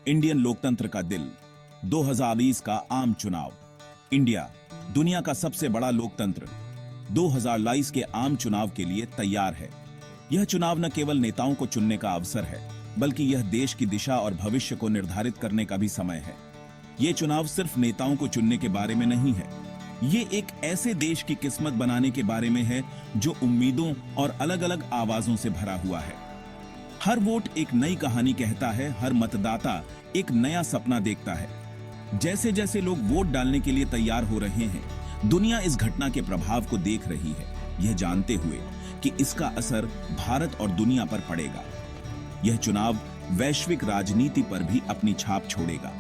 Indian लोकतंत्र का दिल, 2020 का आम चुनाव। इंडिया, दुनिया का सबसे बड़ा लोकतंत्र, 2022 के आम चुनाव के लिए तैयार है। यह चुनाव न केवल नेताओं को चुनने का अवसर है, बल्कि यह देश की दिशा और भविष्य को निर्धारित करने का भी समय है। ये चुनाव सिर्फ नेताओं को चुनने के बारे में नहीं है, ये एक ऐसे देश की किस्मत बनाने के बारे में है जो उम्मीदों और अलग-अलग आवाजों से भरा हुआ है। हर वोट एक नई कहानी कहता है, हर मतदाता एक नया सपना देखता है। जैसे जैसे लोग वोट डालने के लिए तैयार हो रहे हैं, दुनिया इस घटना के प्रभाव को देख रही है, यह जानते हुए कि इसका असर भारत और दुनिया पर पड़ेगा। यह चुनाव वैश्विक राजनीति पर भी अपनी छाप छोड़ेगा।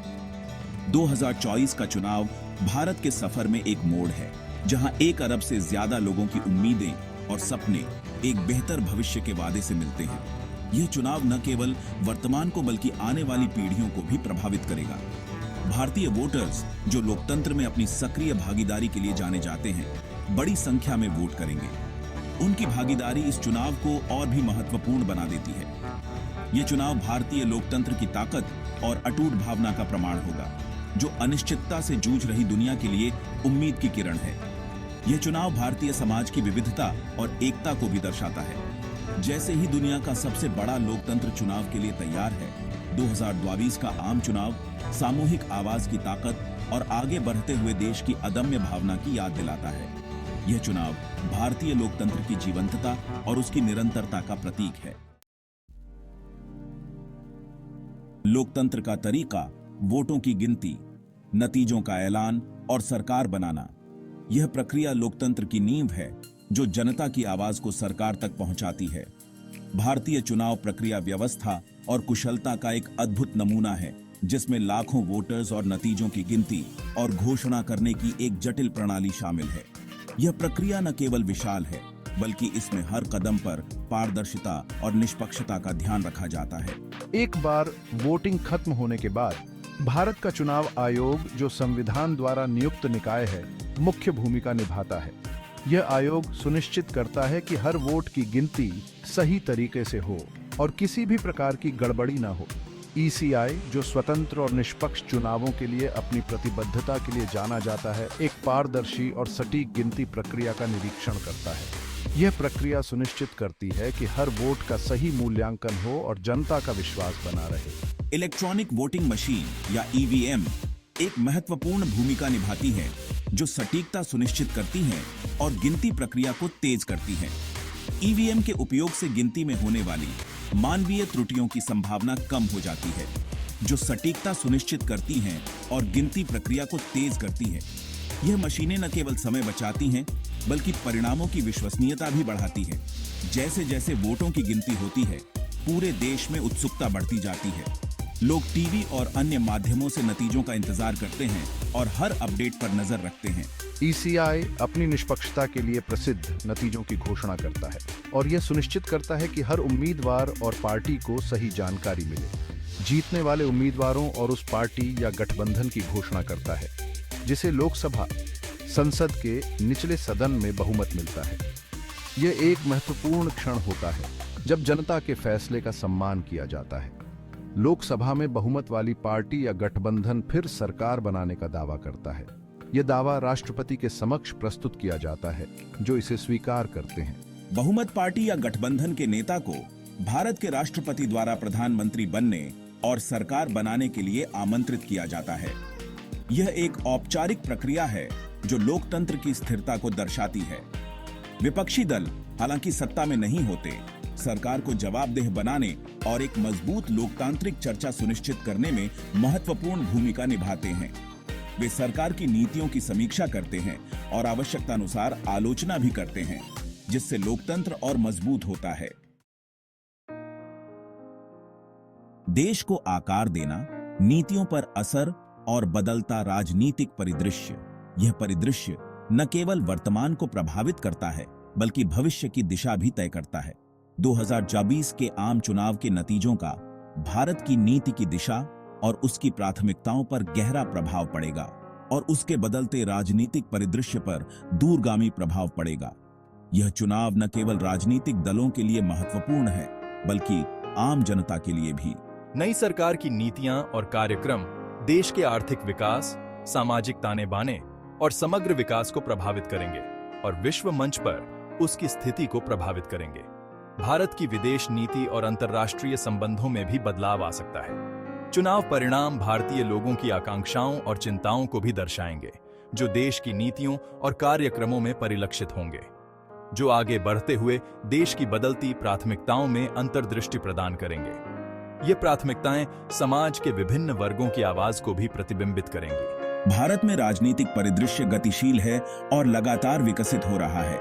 2024 का चुनाव भारत के सफर में एक मोड़ है, जहां 1 अरब से ज्यादा लोगों की उम्मीदें और सपने एक बेहतर भविष्य के वादे से मिलते हैं। यह चुनाव न केवल वर्तमान को बल्कि आने वाली पीढ़ियों को भी प्रभावित करेगा। भारतीय वोटर्स, जो लोकतंत्र में अपनी सक्रिय भागीदारी के लिए जाने जाते हैं, बड़ी संख्या में वोट करेंगे। उनकी भागीदारी इस चुनाव को और भी महत्वपूर्ण बना देती है। यह चुनाव भारतीय लोकतंत्र की ताकत और अटूट भावना का प्रमाण होगा, जो अनिश्चितता से जूझ रही दुनिया के लिए उम्मीद की किरण है। यह चुनाव भारतीय समाज की विविधता और एकता को भी दर्शाता है। जैसे ही दुनिया का सबसे बड़ा लोकतंत्र चुनाव के लिए तैयार है, 2022 का आम चुनाव सामूहिक आवाज की ताकत और आगे बढ़ते हुए देश की अदम्य भावना की याद दिलाता है। यह चुनाव भारतीय लोकतंत्र की जीवंतता और उसकी निरंतरता का प्रतीक है। लोकतंत्र का तरीका, वोटों की गिनती, नतीजों का ऐलान और सरकार बनाना। यह प्रक्रिया लोकतंत्र की नींव है, जो जनता की आवाज को सरकार तक पहुंचाती है। भारतीय चुनाव प्रक्रिया व्यवस्था और कुशलता का एक अद्भुत नमूना है, जिसमें लाखों वोटर्स और नतीजों की गिनती और घोषणा करने की एक जटिल प्रणाली शामिल है। यह प्रक्रिया न केवल विशाल है, बल्कि इसमें हर कदम पर पारदर्शिता और निष्पक्षता का ध्यान रखा जाता है। एक बार वोटिंग खत्म होने के बाद भारत का चुनाव आयोग, जो संविधान द्वारा नियुक्त निकाय है, मुख्य भूमिका निभाता है। यह आयोग सुनिश्चित करता है कि हर वोट की गिनती सही तरीके से हो और किसी भी प्रकार की गड़बड़ी न हो। ईसीआई, जो स्वतंत्र और निष्पक्ष चुनावों के लिए अपनी प्रतिबद्धता के लिए जाना जाता है, एक पारदर्शी और सटीक गिनती प्रक्रिया का निरीक्षण करता है। यह प्रक्रिया सुनिश्चित करती है कि हर वोट का सही मूल्यांकन हो और जनता का विश्वास बना रहे। इलेक्ट्रॉनिक वोटिंग मशीन या ईवीएम एक महत्वपूर्ण भूमिका निभाती है, जो सटीकता सुनिश्चित करती है और गिनती प्रक्रिया को तेज करती है। ईवीएम के उपयोग से गिनती में होने वाली मानवीय त्रुटियों की संभावना कम हो जाती है, जो सटीकता सुनिश्चित करती हैं और गिनती प्रक्रिया को तेज करती है। यह मशीनें न केवल समय बचाती हैं, बल्कि परिणामों की विश्वसनीयता भी बढ़ाती है। जैसे जैसे वोटों की गिनती होती है, पूरे देश में उत्सुकता बढ़ती जाती है। लोग टीवी और अन्य माध्यमों से नतीजों का इंतजार करते हैं और हर अपडेट पर नजर रखते हैं। ईसीआई अपनी निष्पक्षता के लिए प्रसिद्ध नतीजों की घोषणा करता है और यह सुनिश्चित करता है कि हर उम्मीदवार और पार्टी को सही जानकारी मिले। जीतने वाले उम्मीदवारों और उस पार्टी या गठबंधन की घोषणा करता है, जिसे लोकसभा संसद के निचले सदन में बहुमत मिलता है। यह एक महत्वपूर्ण क्षण होता है जब जनता के फैसले का सम्मान किया जाता है। लोकसभा में बहुमत वाली पार्टी या गठबंधन फिर सरकार बनाने का दावा करता है। यह दावा राष्ट्रपति के समक्ष प्रस्तुत किया जाता है, जो इसे स्वीकार करते हैं। बहुमत पार्टी या गठबंधन के नेता को भारत के राष्ट्रपति द्वारा प्रधानमंत्री बनने और सरकार बनाने के लिए आमंत्रित किया जाता है। यह एक औपचारिक प्रक्रिया है जो लोकतंत्र की स्थिरता को दर्शाती है। विपक्षी दल हालांकि सत्ता में नहीं होते, सरकार को जवाबदेह बनाने और एक मजबूत लोकतांत्रिक चर्चा सुनिश्चित करने में महत्वपूर्ण भूमिका निभाते हैं। वे सरकार की नीतियों की समीक्षा करते हैं और आवश्यकतानुसार आलोचना भी करते हैं, जिससे लोकतंत्र और मजबूत होता है। देश को आकार देना, नीतियों पर असर और बदलता राजनीतिक परिदृश्य। यह परिदृश्य न केवल वर्तमान को प्रभावित करता है, बल्कि भविष्य की दिशा भी तय करता है। 2024 के आम चुनाव के नतीजों का भारत की नीति की दिशा और उसकी प्राथमिकताओं पर गहरा प्रभाव पड़ेगा और उसके बदलते राजनीतिक परिदृश्य पर दूरगामी प्रभाव पड़ेगा। यह चुनाव न केवल राजनीतिक दलों के लिए महत्वपूर्ण है, बल्कि आम जनता के लिए भी। नई सरकार की नीतियां और कार्यक्रम देश के आर्थिक विकास, सामाजिक ताने बाने और समग्र विकास को प्रभावित करेंगे और विश्व मंच पर उसकी स्थिति को प्रभावित करेंगे। भारत की विदेश नीति और अंतर्राष्ट्रीय संबंधों में भी बदलाव आ सकता है। चुनाव परिणाम भारतीय लोगों की आकांक्षाओं और चिंताओं को भी दर्शाएंगे, जो देश की नीतियों और कार्यक्रमों में परिलक्षित होंगे, जो आगे बढ़ते हुए देश की बदलती प्राथमिकताओं में अंतर्दृष्टि प्रदान करेंगे। ये प्राथमिकताएं समाज के विभिन्न वर्गों की आवाज को भी प्रतिबिंबित करेंगी। भारत में राजनीतिक परिदृश्य गतिशील है और लगातार विकसित हो रहा है।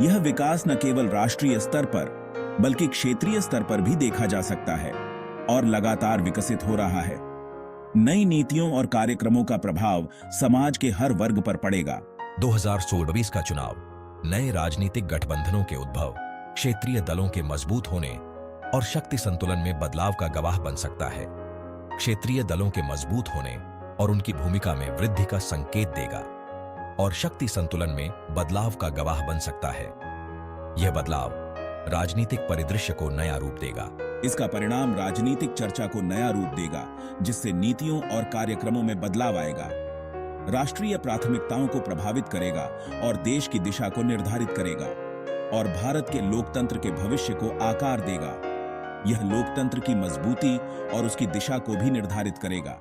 यह विकास न केवल राष्ट्रीय स्तर पर बल्कि क्षेत्रीय स्तर पर भी देखा जा सकता है और लगातार विकसित हो रहा है। नई नीतियों और कार्यक्रमों का प्रभाव समाज के हर वर्ग पर पड़ेगा। 2024 का चुनाव नए राजनीतिक गठबंधनों के उद्भव, क्षेत्रीय दलों के मजबूत होने और शक्ति संतुलन में बदलाव का गवाह बन सकता है। क्षेत्रीय दलों के मजबूत होने और उनकी भूमिका में वृद्धि का संकेत देगा और शक्ति संतुलन में बदलाव का गवाह बन सकता है। यह बदलाव राजनीतिक परिदृश्य को नया रूप देगा। इसका परिणाम राजनीतिक चर्चा को नया रूप देगा, जिससे नीतियों और कार्यक्रमों में बदलाव आएगा, राष्ट्रीय प्राथमिकताओं को प्रभावित करेगा और देश की दिशा को निर्धारित करेगा और भारत के लोकतंत्र के भविष्य को आकार देगा। यह लोकतंत्र की मजबूती और उसकी दिशा को भी निर्धारित करेगा।